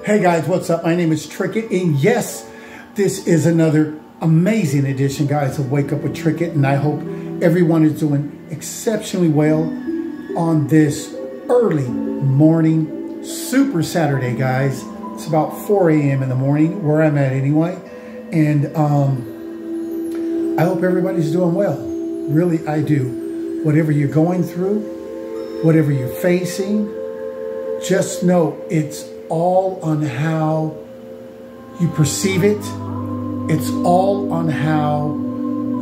Hey guys, what's up? My name is Trickett, and yes, this is another amazing edition, guys, of Wake Up with Trickett, and I hope everyone is doing exceptionally well on this early morning, super Saturday, guys. It's about 4 a.m. in the morning, where I'm at anyway, and I hope everybody's doing well. Really, I do. Whatever you're going through, whatever you're facing, just know it's all on how you perceive it. It's all on how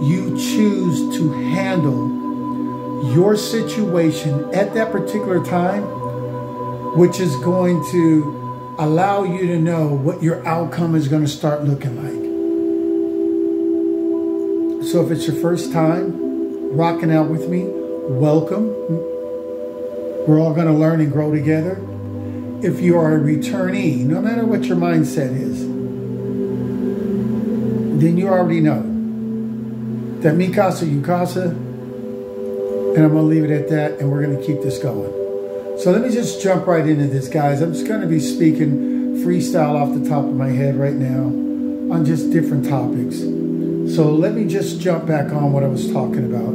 you choose to handle your situation at that particular time, which is going to allow you to know what your outcome is going to start looking like. So if it's your first time rocking out with me, welcome. We're all going to learn and grow together. If you are a returnee, no matter what your mindset is, then you already know that mi casa, you casa, and I'm going to leave it at that, and we're going to keep this going. So let me just jump right into this, guys. I'm just going to be speaking freestyle off the top of my head right now on just different topics. So let me just jump back on what I was talking about.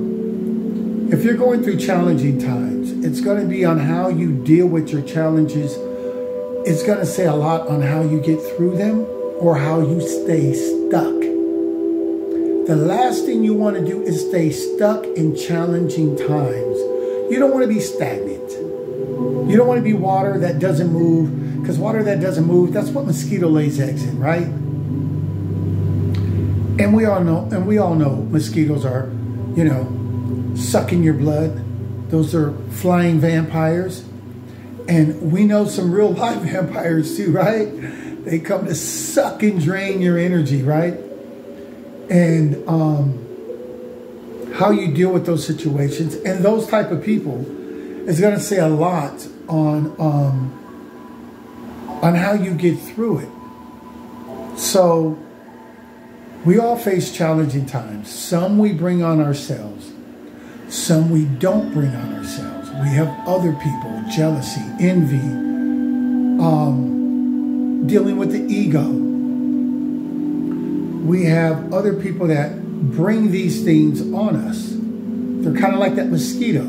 If you're going through challenging times, it's going to be on how you deal with your challenges. It's going to say a lot on how you get through them or how you stay stuck. The last thing you want to do is stay stuck in challenging times. You don't want to be stagnant. You don't want to be water that doesn't move, because water that doesn't move, that's what mosquito lays eggs in, right? And we all know mosquitoes are, sucking your blood. Those are flying vampires. And we know some real life vampires too, right? They come to suck and drain your energy, right? And how you deal with those situations and those type of people is going to say a lot on how you get through it. So we all face challenging times. Some we bring on ourselves. Some we don't bring on ourselves. We have other people, jealousy, envy, dealing with the ego. We have other people that bring these things on us. They're kind of like that mosquito.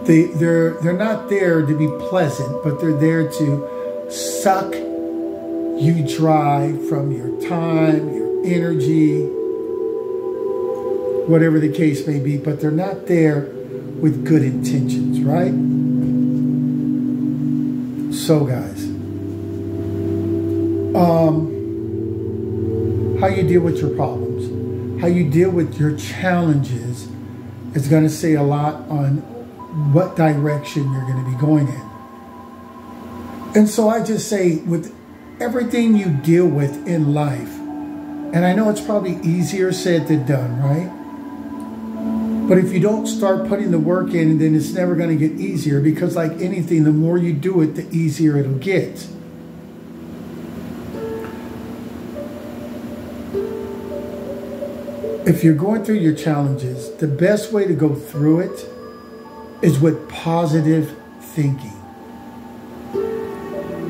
They're not there to be pleasant, but they're there to suck you dry from your time, your energy, whatever the case may be, but they're not there with good intentions, right? So guys, how you deal with your problems, how you deal with your challenges is going to say a lot on what direction you're going to be going in. And so I just say, with everything you deal with in life, and I know it's probably easier said than done, right? But if you don't start putting the work in, then it's never going to get easier, because like anything, the more you do it, the easier it'll get. If you're going through your challenges, the best way to go through it is with positive thinking.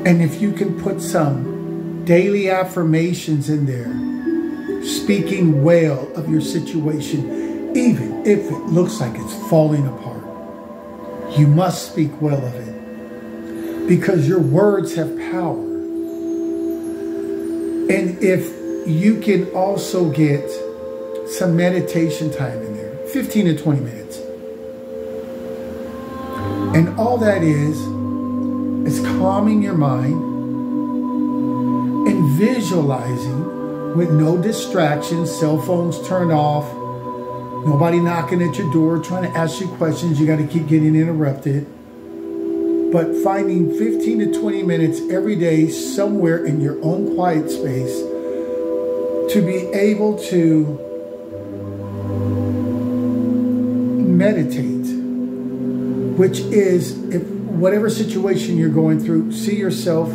And if you can put some daily affirmations in there, speaking well of your situation, even if it looks like it's falling apart, you must speak well of it, because your words have power. And if you can also get some meditation time in there, 15 to 20 minutes. And all that is calming your mind and visualizing with no distractions, cell phones turned off, nobody knocking at your door trying to ask you questions. You got to keep getting interrupted. But finding 15 to 20 minutes every day somewhere in your own quiet space to be able to meditate, which is, if whatever situation you're going through, see yourself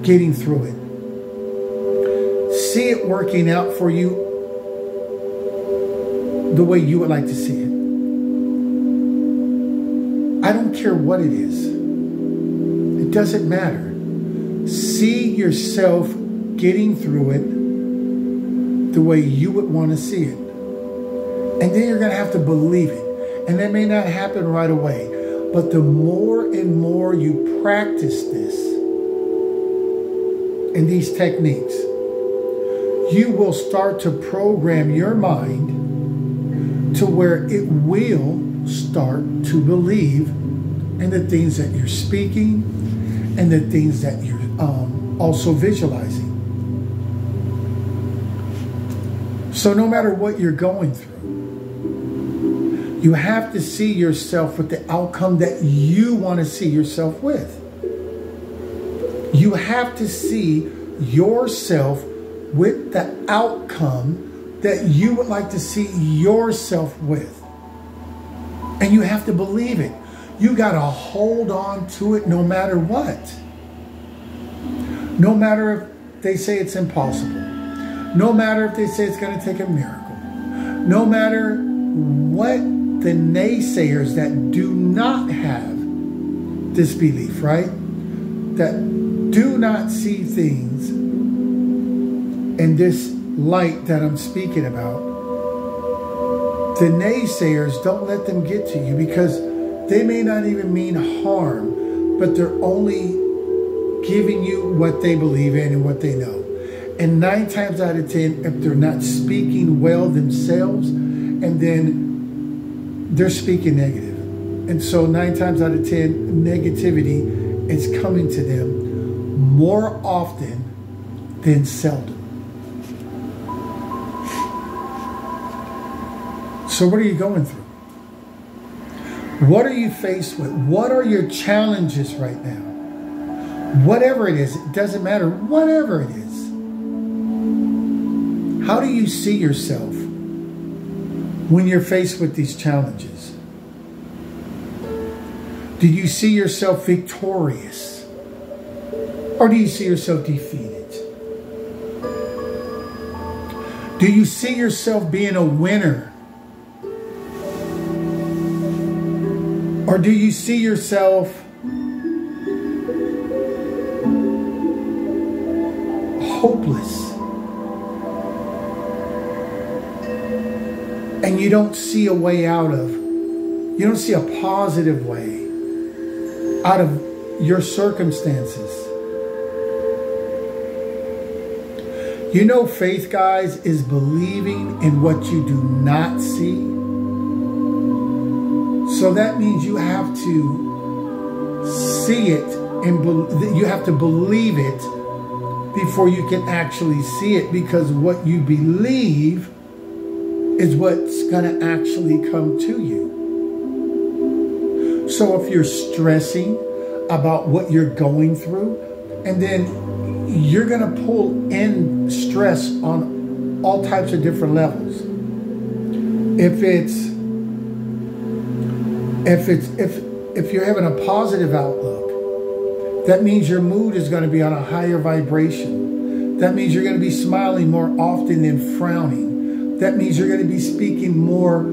getting through it. See it working out for you the way you would like to see it. I don't care what it is. It It doesn't matter. See yourself getting through it the way you would want to see it. And then you're going to have to believe it. And that may not happen right away. But the more and more you practice this and these techniques, you will start to program your mind to where it will start to believe in the things that you're speaking and the things that you're also visualizing. So no matter what you're going through, you have to see yourself with the outcome that you want to see yourself with. You have to see yourself with the outcome that you would like to see yourself with. And you have to believe it. You got to hold on to it no matter what. No matter if they say it's impossible. No matter if they say it's going to take a miracle. No matter what the naysayers that do not have this belief, right? That do not see things in this light that I'm speaking about. The naysayers, don't let them get to you, because they may not even mean harm, but they're only giving you what they believe in and what they know. And 9 times out of 10, if they're not speaking well themselves, and then they're speaking negative. And so 9 times out of 10, negativity is coming to them more often than seldom. So what are you going through? What are you faced with? What are your challenges right now? Whatever it is, it doesn't matter. Whatever it is. How do you see yourself when you're faced with these challenges? Do you see yourself victorious? Or do you see yourself defeated? Do you see yourself being a winner? Or do you see yourself hopeless? And you don't see a way out of, you don't see a positive way out of your circumstances. You know, faith, guys, is believing in what you do not see. So that means you have to see it and you have to believe it before you can actually see it, because what you believe is what's going to actually come to you. So if you're stressing about what you're going through, and then you're going to pull in stress on all types of different levels. If you're having a positive outlook, that means your mood is going to be on a higher vibration. That means you're going to be smiling more often than frowning. That means you're going to be speaking more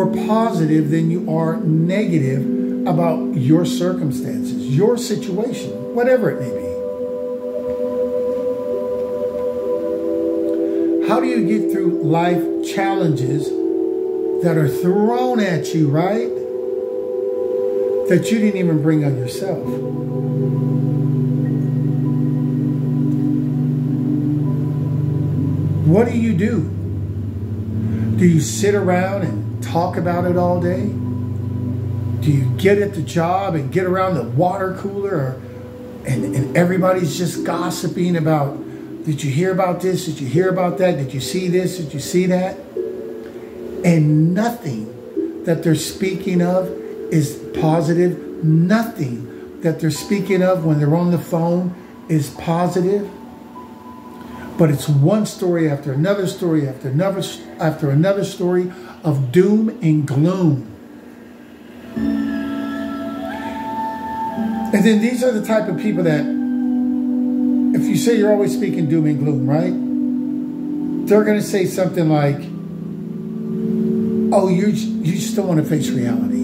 positive than you are negative about your circumstances, your situation, whatever it may be. How do you get through life challenges that are thrown at you, right? That you didn't even bring on yourself? What do you do? Do you sit around and talk about it all day? Do you get at the job and get around the water cooler and everybody's just gossiping about, did you hear about this? Did you hear about that? Did you see this? Did you see that? And nothing that they're speaking of is positive. Nothing that they're speaking of when they're on the phone is positive. But it's one story after another story after another story of doom and gloom. And then these are the type of people that, if you say you're always speaking doom and gloom, right? They're going to say something like, oh, you just don't want to face reality.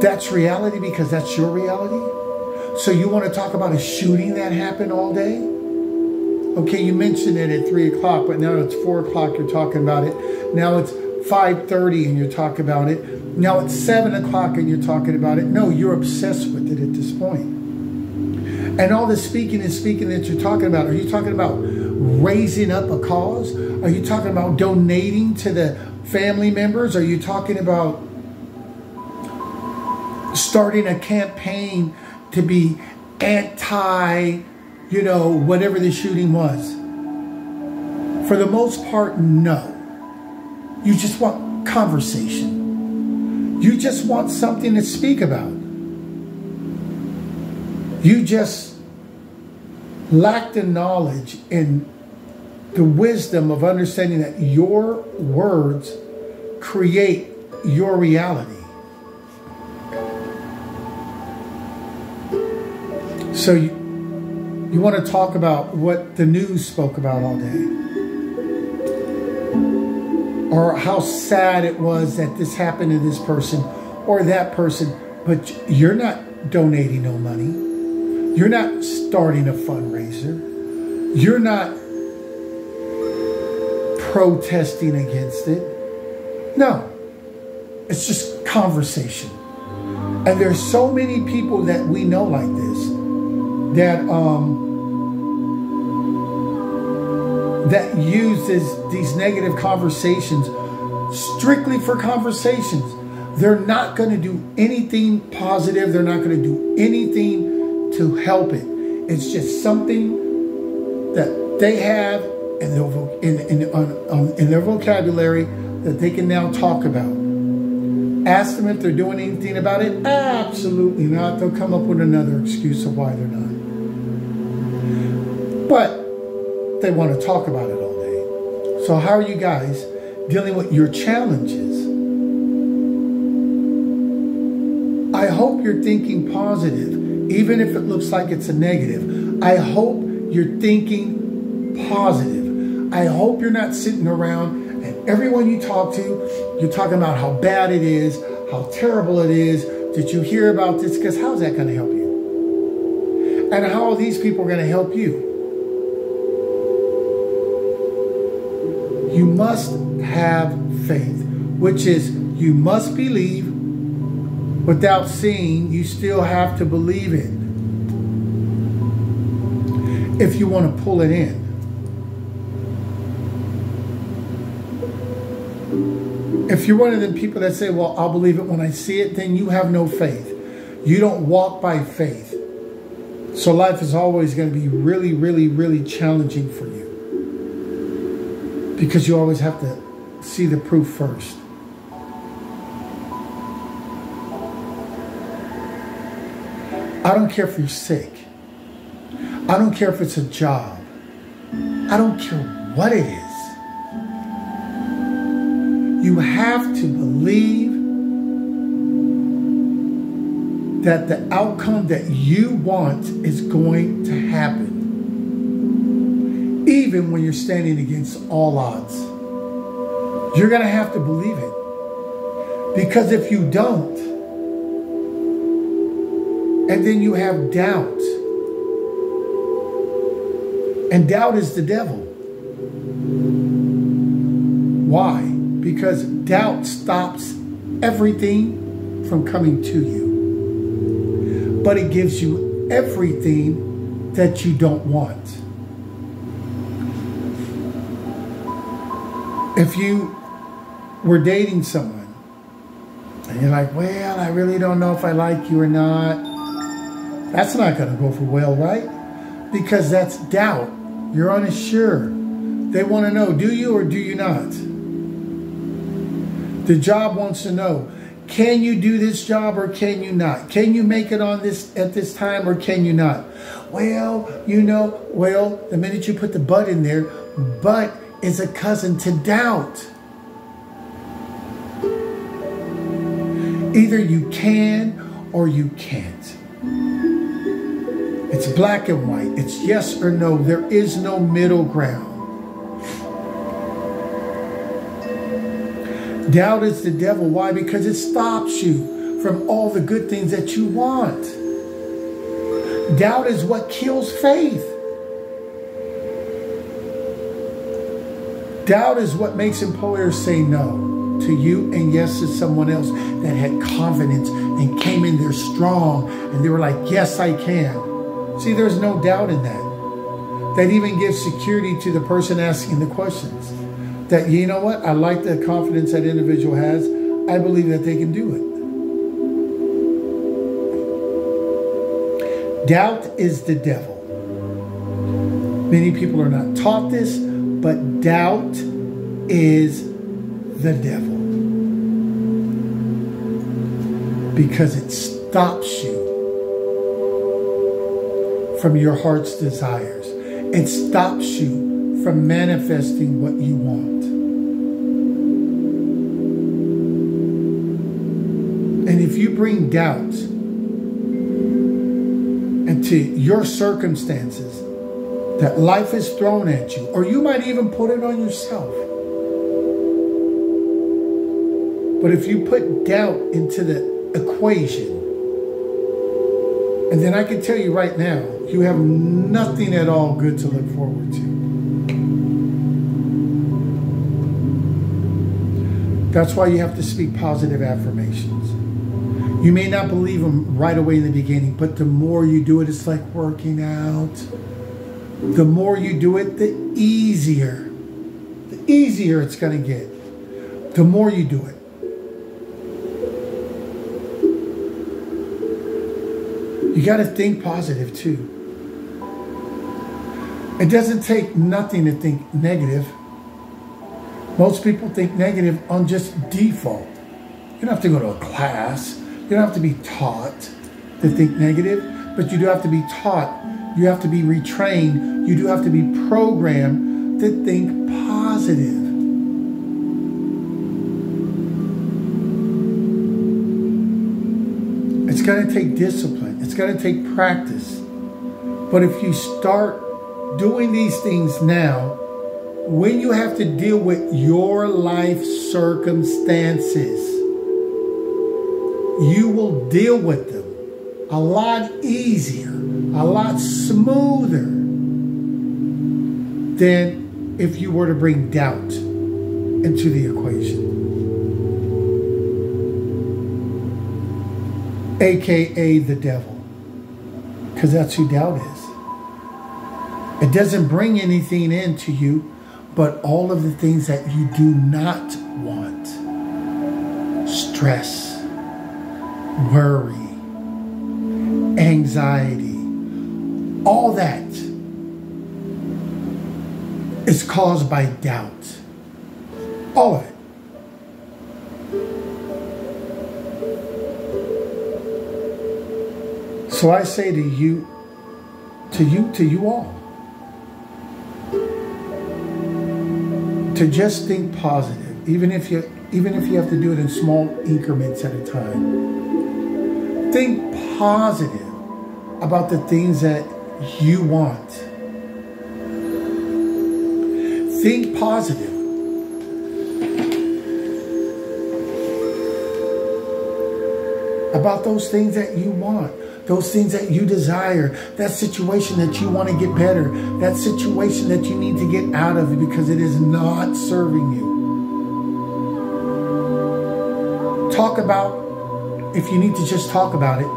That's reality because that's your reality. So you want to talk about a shooting that happened all day? Okay, you mentioned it at 3 o'clock, but now it's 4 o'clock, you're talking about it. Now it's 5:30 and you're talking about it. Now it's 7 o'clock and you're talking about it. No, you're obsessed with it at this point. And all this speaking that you're talking about, are you talking about raising up a cause? Are you talking about donating to the family members? Are you talking about starting a campaign to be anti, whatever the shooting was? For the most part, no. You just want conversation. You just want something to speak about. You just lack the knowledge and the wisdom of understanding that your words create your reality. So you want to talk about what the news spoke about all day, or how sad it was that this happened to this person or that person, but you're not donating no money. You're not starting a fundraiser. You're not protesting against it. No, it's just conversation. And there's so many people that we know like this that uses these negative conversations strictly for conversations. They're not going to do anything positive. They're not going to do anything to help it. It's just something that they have in their vocabulary that they can now talk about. Ask them if they're doing anything about it. Absolutely not. They'll come up with another excuse of why they're not. But they want to talk about it all day. So how are you guys dealing with your challenges? I hope you're thinking positive, even if it looks like it's a negative. I hope you're thinking positive. I hope you're not sitting around and everyone you talk to, you're talking about how bad it is, how terrible it is. Did you hear about this? Because how's that going to help you? And how are these people going to help you? You must have faith, which is you must believe without seeing. You still have to believe it if you want to pull it in. If you're one of the people that say, well, I'll believe it when I see it, then you have no faith. You don't walk by faith. So life is always going to be really, really, really challenging for you. Because you always have to see the proof first. I don't care if you're sick. I don't care if it's a job. I don't care what it is. You have to believe that the outcome that you want is going to happen. Even when you're standing against all odds. You're going to have to believe it. Because if you don't, and then you have doubt, and doubt is the devil. Why? Because doubt stops everything from coming to you. But it gives you everything that you don't want. If you were dating someone and you're like, well, I really don't know if I like you or not, that's not going to go for well, right? Because that's doubt. You're unsure. They want to know, do you or do you not? The job wants to know, can you do this job or can you not? Can you make it on this at this time or can you not? Well, the minute you put the but in there, but is a cousin to doubt. Either you can or you can't. It's black and white. It's yes or no. There is no middle ground. Doubt is the devil. Why? Because it stops you from all the good things that you want. Doubt is what kills faith. Doubt is what makes employers say no to you and yes to someone else that had confidence and came in there strong and they were like, yes, I can. See, there's no doubt in that. That even gives security to the person asking the questions. That, you know what? I like the confidence that individual has. I believe that they can do it. Doubt is the devil. Many people are not taught this, but doubt is the devil. Because it stops you from your heart's desires. It stops you from manifesting what you want. And if you bring doubt into your circumstances that life is thrown at you, or you might even put it on yourself. But if you put doubt into the equation, and then I can tell you right now, you have nothing at all good to look forward to. That's why you have to speak positive affirmations. You may not believe them right away in the beginning, but the more you do it, it's like working out. The more you do it, the easier it's going to get. The more you do it. You got to think positive too. It doesn't take nothing to think negative. Most people think negative on just default. You don't have to go to a class. You don't have to be taught to think negative, but you do have to be taught. You have to be retrained. You do have to be programmed to think positive. It's going to take discipline. It's going to take practice. But if you start doing these things now, when you have to deal with your life circumstances, you will deal with them a lot easier, a lot smoother than if you were to bring doubt into the equation. AKA the devil. Because that's who doubt is. It doesn't bring anything into you but all of the things that you do not want. Stress, worry, anxiety, all that is caused by doubt. All of it. So I say to you all, to just think positive, even if you have to do it in small increments at a time. Think positive about the things that you want. Think positive. About those things that you want. Those things that you desire, that situation that you want to get better, that situation that you need to get out of because it is not serving you. Talk about, if you need to just talk about it,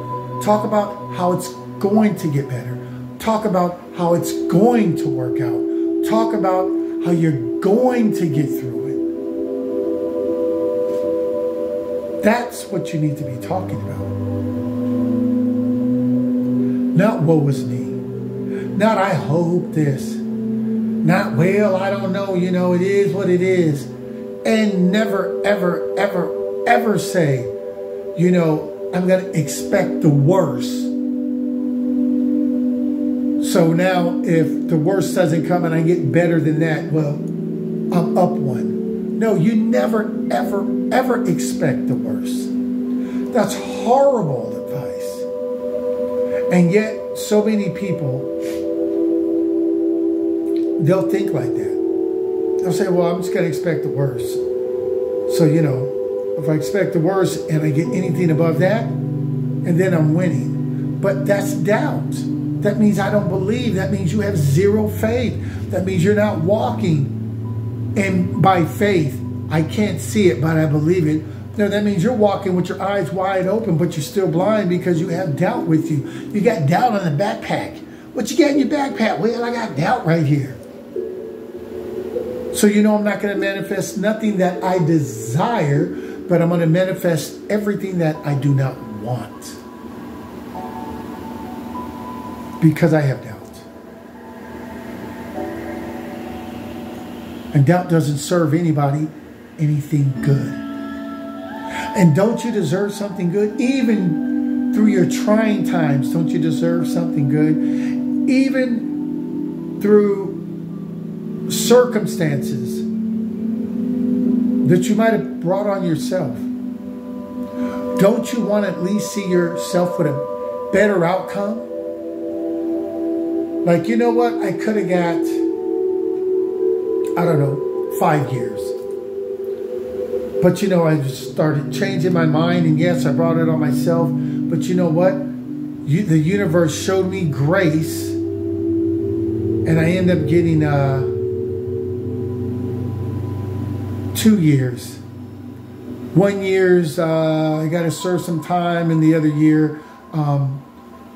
talk about how it's going to get better. Talk about how it's going to work out. Talk about how you're going to get through it. That's what you need to be talking about. Not woe is me. Not I hope this. Not, well, I don't know, it is what it is. And never, ever, ever, ever say, I'm going to expect the worst. So now if the worst doesn't come and I get better than that, well, I'm up one. No, you never, ever, ever expect the worst. That's horrible advice. And yet, so many people, they'll think like that. They'll say, well, I'm just going to expect the worst. So, If I expect the worst and I get anything above that, and then I'm winning. But that's doubt. That means I don't believe. That means you have zero faith. That means you're not walking by faith. I can't see it, but I believe it. No, that means you're walking with your eyes wide open, but you're still blind because you have doubt with you. You got doubt on the backpack. What you got in your backpack? Well, I got doubt right here. So you know I'm not going to manifest nothing that I desire, but I'm going to manifest everything that I do not want. Because I have doubt. And doubt doesn't serve anybody anything good. And don't you deserve something good? Even through your trying times, don't you deserve something good? Even through circumstances that you might have brought on yourself, don't you want to at least see yourself with a better outcome? Like, you know what? I could have got, I don't know, 5 years. But you know, I just started changing my mind, and yes, I brought it on myself. But you know what? The universe showed me grace, and I ended up getting 2 years. 1 year's I got to serve some time, and the other year,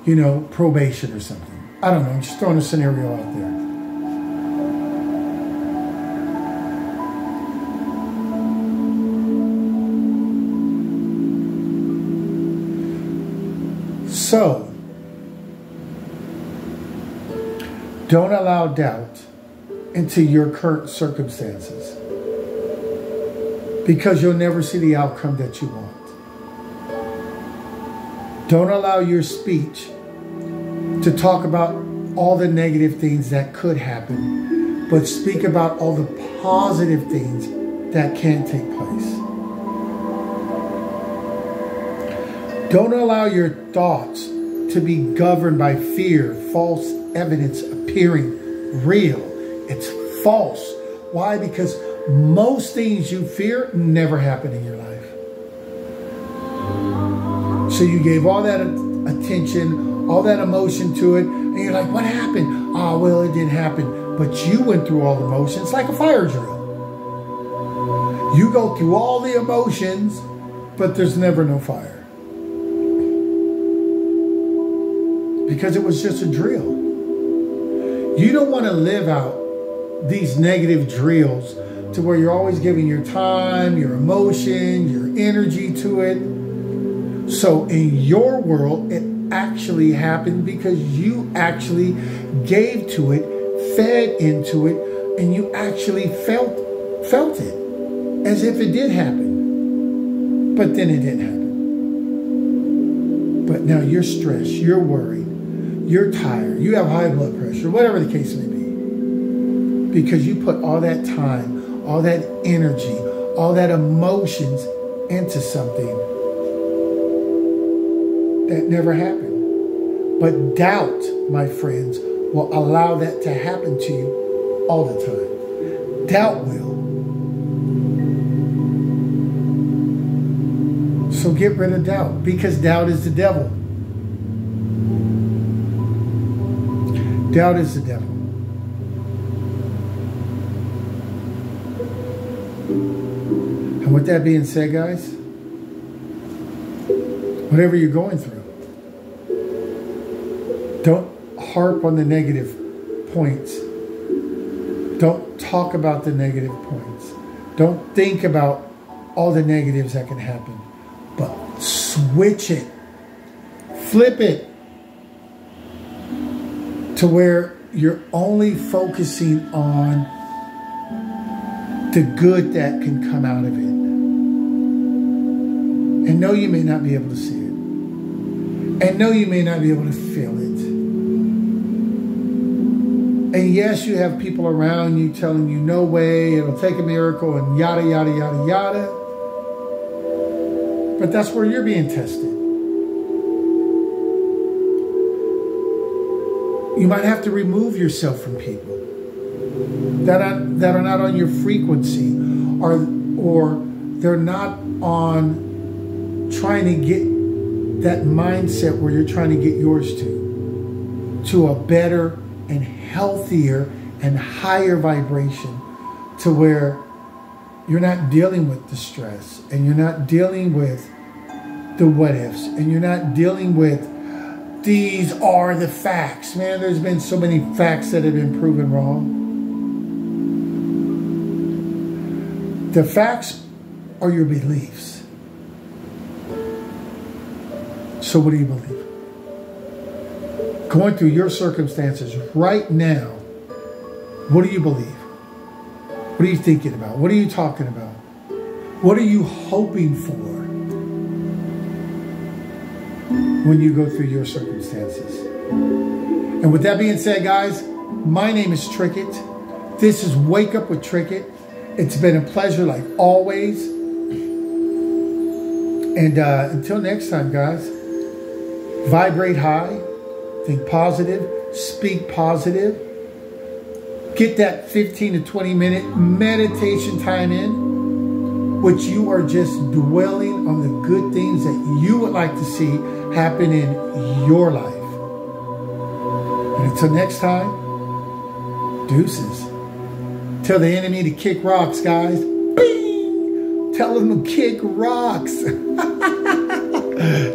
you know, probation or something. I don't know. I'm just throwing a scenario out there. So, don't allow doubt into your current circumstances, because you'll never see the outcome that you want. Don't allow your speech to talk about all the negative things that could happen, but speak about all the positive things that can take place. Don't allow your thoughts to be governed by fear, false evidence appearing real. It's false. Why? Because most things you fear never happen in your life. So you gave all that attention, all that emotion to it, and you're like, what happened? Oh, well, it didn't happen. But you went through all the emotions like a fire drill. You go through all the emotions, but there's never no fire. Because it was just a drill. You don't want to live out these negative drills to where you're always giving your time, your emotion, your energy to it. So in your world, it actually happened because you actually gave to it, fed into it, and you actually felt it as if it did happen. But then it didn't happen. But now you're stressed, you're worried, you're tired, you have high blood pressure, whatever the case may be. Because you put all that time, all that energy, all that emotions into something that never happened. But doubt, my friends, will allow that to happen to you all the time. Doubt will. So get rid of doubt, because doubt is the devil. Doubt is the devil. And with that being said, guys, whatever you're going through, don't harp on the negative points. Don't talk about the negative points. Don't think about all the negatives that can happen. But switch it. Flip it to where you're only focusing on the good that can come out of it. And no, you may not be able to see it. And no, you may not be able to feel it. And yes, you have people around you telling you, no way, it'll take a miracle, and yada, yada, yada, yada. But that's where you're being tested. You might have to remove yourself from people that are not on your frequency, or they're not on trying to get that mindset where you're trying to get yours to a better and healthier and higher vibration, to where you're not dealing with the stress, and you're not dealing with the what ifs, and you're not dealing with these are the facts. Man, there's been so many facts that have been proven wrong. The facts are your beliefs. So what do you believe? Going through your circumstances right now, what do you believe? What are you thinking about? What are you talking about? What are you hoping for when you go through your circumstances? And with that being said, guys, my name is Trickett. This is Wake Up with Trickett. It's been a pleasure like always. And until next time, guys, vibrate high, think positive, speak positive. Get that 15 to 20 minute meditation time in, which you are just dwelling on the good things that you would like to see happen in your life. And until next time, deuces. Tell the enemy to kick rocks, guys. Bing! Tell them to kick rocks.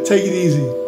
Take it easy.